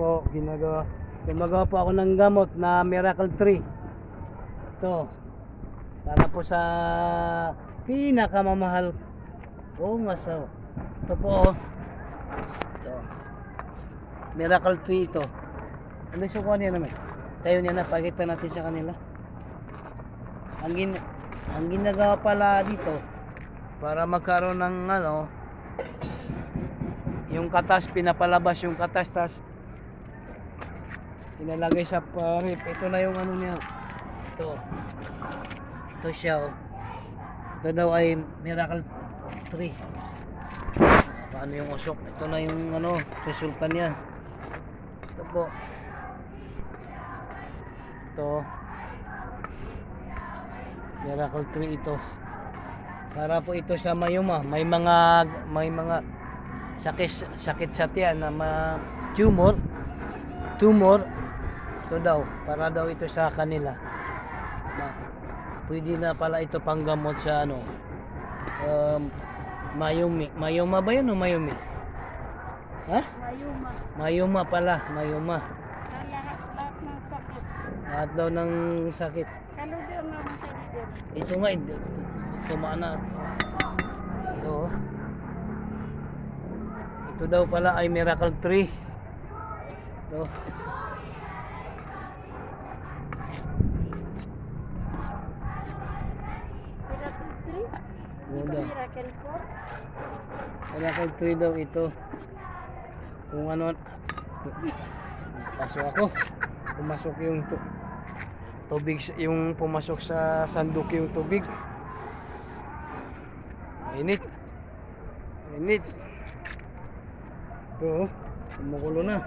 po, gumagawa po ako ng gamot na Miracle Tree. Ito, para po sa pinakamamahal. Ito po, ito. Miracle Tree ito. Ano yung sukuha niya naman? Tayo niya na, pakita natin sa kanila. Ang ginagawa pala dito, para magkaroon ng yung katas, pinapalabas yung katas, tas inalagay sa rip. Ito na yung niya. Ito siya, oh. Ito daw ay Miracle Tree. Paano yung usok? Ito na yung resulta niya. Ito po. Ito Miracle Tree ito. Para po ito sa mayuma. May mga sakit sa tiyan na tumor. Ito daw, para daw ito sa kanila. Pwede na pala ito panggamot sa mayumi. Mayuma ba yun o mayumi? Ha? Mayuma pala, mayuma. Lahat ng sakit. Lahat daw ng sakit. Kaludo ang mga sakit. Ito nga, tumana. Ito daw pala ay Miracle Tree. Ito. Miracle Tree? Ito Miracle 4? Miracle Tree daw ito. Kung pasok ako. Pumasok yung tubig, yung pumasok sa sandok yung tubig. Init. Ito, kumukulo na.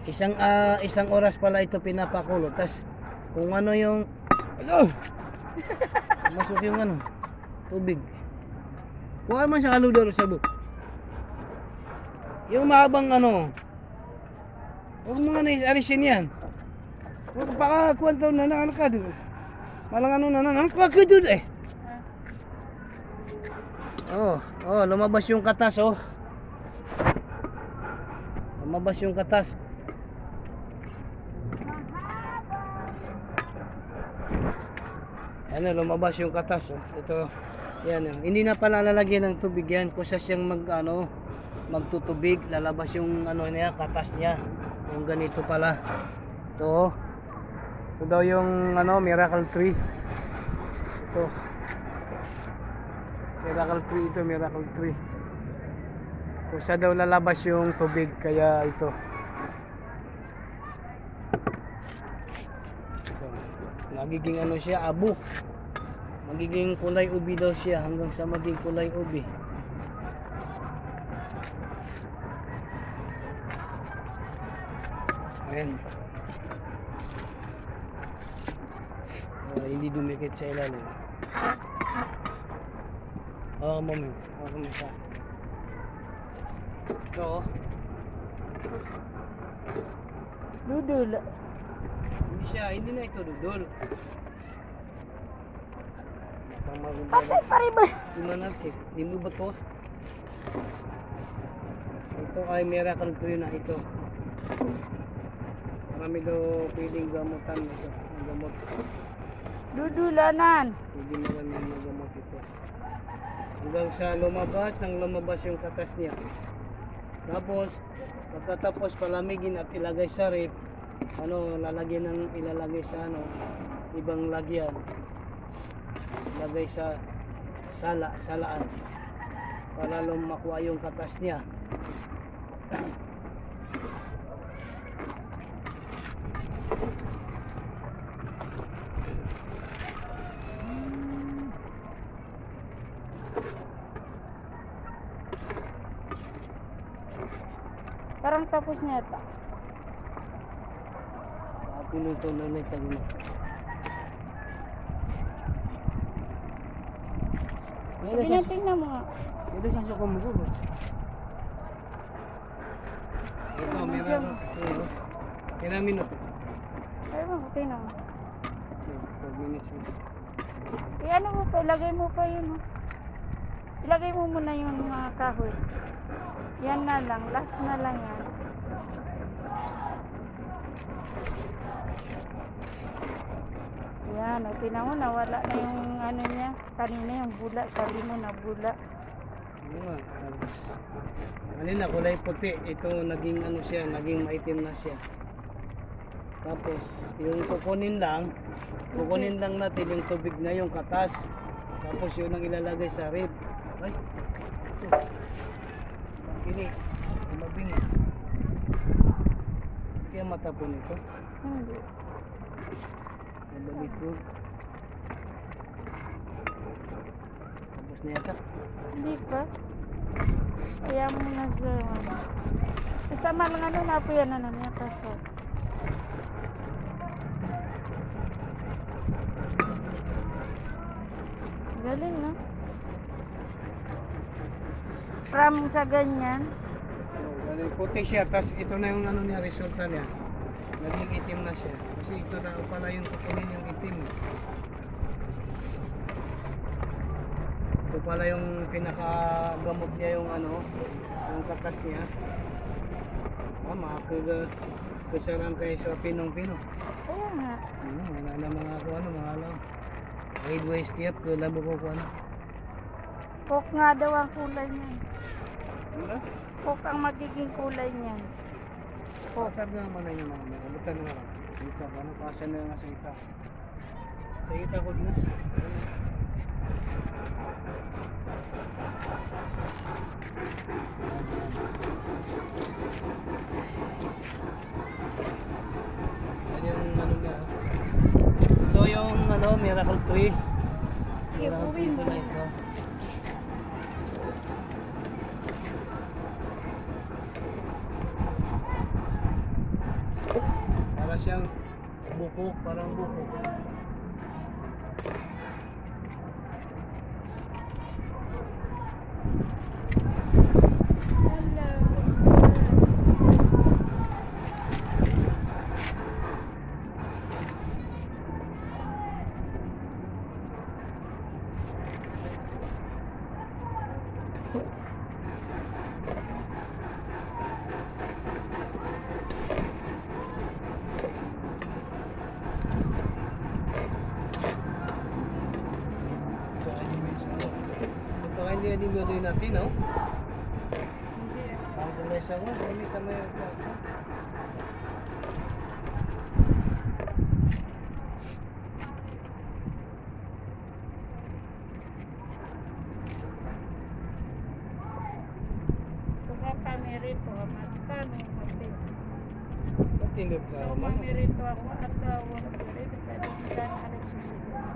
Isang oras pala ito pinapakulo. Tas kung yung masuk yung tubig. Kuha man sa kaludor sa buk. Yung mahabang huwag mga alisin yan. Huwag pakakuhan daw na ka doon. Malang kuha ka doon eh. Lumabas yung katas, oh. Lumabas yung katas. Lumabas yung katas, oh. Ito, yan, oh. Hindi na pala lalagyan ng tubig yan. Kusa siyang magtutubig, lalabas yung niya, katas niya. Yung ganito pala. Ito daw yung Miracle Tree. Ito. Miracle Tree. Kusa daw lalabas yung tubig, kaya ito. Magiging siya, abo. Magiging kulay ubi daw siya hanggang sa maging kulay ubi. Ayan. Hindi dumikit sa ilalim. Moment. Siya. Ito. Dudul. Hindi na ito dudul. Patay pa rin ba? Imanarsik. Hindi ba to? Ito ay Miracle Tree na ito. Marami daw pwedeng gamutan ito. Gamot. Dudulanan. Pwede naman yung magamot ito. Hanggang sa lumabas yung katas niya. Tapos, pagkatapos palamigin at ilagay sa rip, ilalagay sa ibang lagyan. Ilagay sa salaan para makuha yung katas niya. Parang tapos niya ito. Pinuto na ulit ang Tingnan mo nga. Ito sa suko mo ko. Ito, meron. Kailang minuto? Ay, tingnan mo. 4 minutes. Ano mo pa, ilagay mo pa yun. Lagay mo muna yung mga kahoy. Yan na lang. Last na lang yan. Yan. O, tinan mo, nawala na yung ano niya. Kanina yung bula. Sabi mo na bula. Ano nga, tapos, kanina kulay puti, ito naging ano siya, naging maitim na siya. Tapos, yung kukunin lang natin yung tubig na yung katas. Tapos yun ang ilalagay sa rib. Ay, ito. Kini, mabing. Kaya matapon ito. Hindi. Mabalik ko. Tapos na yata. Hindi pa. Kaya mo na siya. Isama lang ano na po yan. Ano niya kaso. Galing, no? From sa ganyan. Puti siya, tapos ito na yung ano niya, resulta niya. Naging itim na siya. Kasi ito na pala yung kukunin yung itim. Ito pala yung pinakagamot niya yung ano, yung katas niya. Kasaran kayo sa pinong-pino. Kaya nga. Wala na mga ako ano, mga alam. Grade waste yep, kailan mo ko ano. Coke nga daw ang kulay niyan. Wala? Coke ang magiging kulay niyan. Patarga naman na yung mga may kabutan na nga. Dito, ano kasa na nga sa ita. Sa ita ko na. Yan yung ano niya. Ito yung ano, miracle tree. Miracle tree pala ito. Para siyang buko, parang buko. Baka hindi yan yung gagawin natin, no? Hindi. Ang kumesa ko, gamitan mo yung Kung kami rito, magkano mati. matinip ka Kung naman. kami rito ako at wala ko rito, pero magkano alas susunod.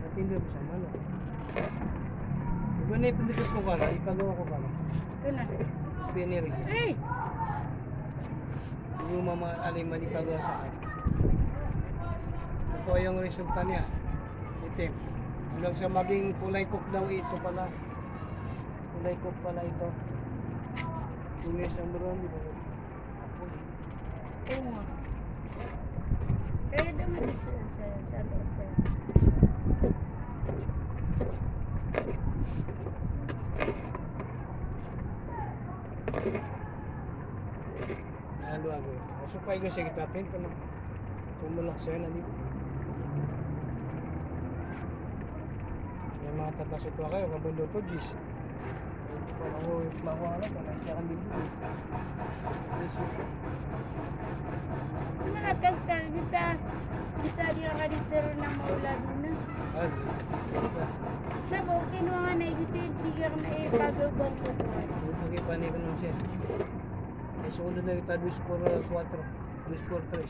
Matinip sa mano. Iba na ipindipit ko ka na, ipagawa ko ka na. Ito na. Piniri. Hey! Yung mama aliman ipagawa sa akin. Ito yung resulta niya. Itim. Hanggang sa maging kulay cook daw ito pala. Kulay cook pala ito. Tulis ang buron. Oo nga. Kaya naman sa loob. Halo ako. Supay ko siya kitapin ko na. Sumulak siya na dito. Yung mga tatasot ko kayo, kabundo to, Gis. Ito pa ako, mawala ka na siya kan dito. Mga kasta, kita dia ka dito na maula din na. Ah, Nabo, kinuha nga na ito yung tigar na ipagawang ko ko. hindi pa niya naman siya. May sumunod na kita 2 por 4, 2 por 3.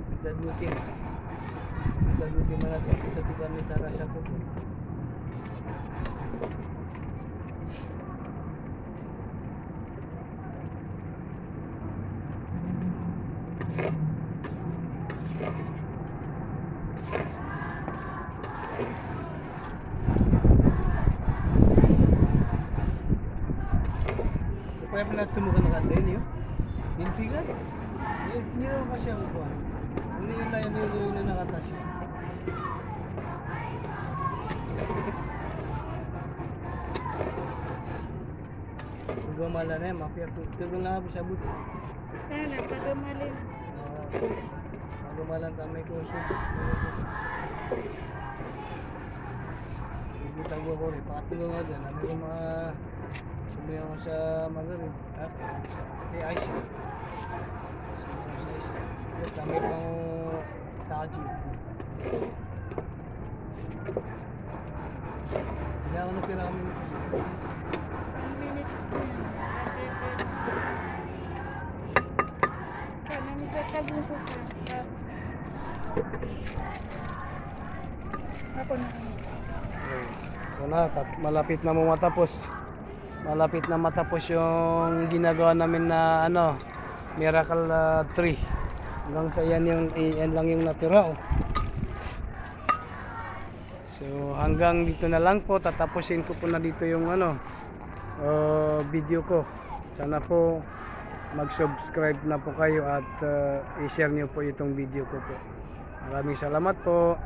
Kita duty man. Kita duty man natin. Kita tiga ni Tarasa po. Kaya pala tumukan na kanto yun yun. Bintigan. Hindi naman kasi ako po. Hindi yun na yun yung na nakatas yun. Gumala na yan, mapia ko. Ito ko lang sa buti. Sana, pagamalin. Gumalan kami ko so. Ibutang ko ko rin. Pakatulong nga dyan. Kami ko mga sumayaw ko sa Margaret. Ice. Kami pang taji. Hindi ako natira kami nito. 1 minutes po yan. Sana, misa kagusto ka. Ako na. Ito na, malapit na mo matapos. Malapit na matapos yung ginagawa namin na ano, Miracle Tree. Hanggang sa yan lang yung natira. Oh. So hanggang dito na lang po, tatapusin ko po na dito yung ano, video ko. Sana po mag-subscribe na po kayo at i-share niyo po itong video ko po. Maraming salamat po.